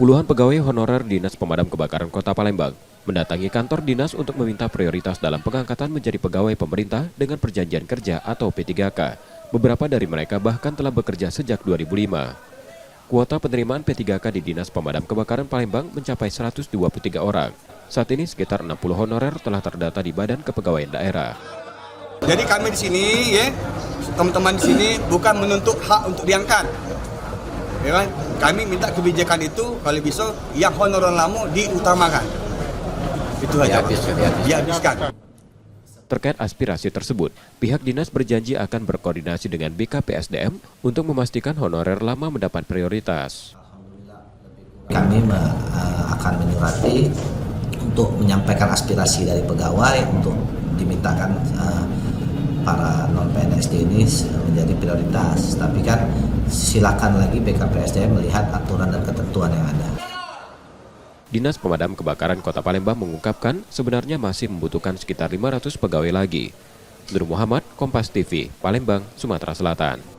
Puluhan pegawai honorer Dinas Pemadam Kebakaran Kota Palembang mendatangi kantor dinas untuk meminta prioritas dalam pengangkatan menjadi pegawai pemerintah dengan perjanjian kerja atau P3K. Beberapa dari mereka bahkan telah bekerja sejak 2005. Kuota penerimaan P3K di Dinas Pemadam Kebakaran Palembang mencapai 123 orang. Saat ini sekitar 60 honorer telah terdata di Badan Kepegawaian Daerah. Jadi kami di sini, ya, teman-teman di sini bukan menuntut hak untuk diangkat. Ya kan? Kami minta kebijakan itu kalau bisa yang honorer lama diutamakan. Itu saja. Dihabiskan. Terkait aspirasi tersebut, pihak dinas berjanji akan berkoordinasi dengan BKPSDM untuk memastikan honorer lama mendapat prioritas. Kami akan menyurati untuk menyampaikan aspirasi dari pegawai untuk dimintakan para non-PNS ini menjadi prioritas. Tapi kan silakan lagi BKPSDM melihat aturan dan ketentuan yang ada. Dinas Pemadam Kebakaran Kota Palembang mengungkapkan sebenarnya masih membutuhkan sekitar 500 pegawai lagi. Nur Muhammad, Kompas TV, Palembang, Sumatera Selatan.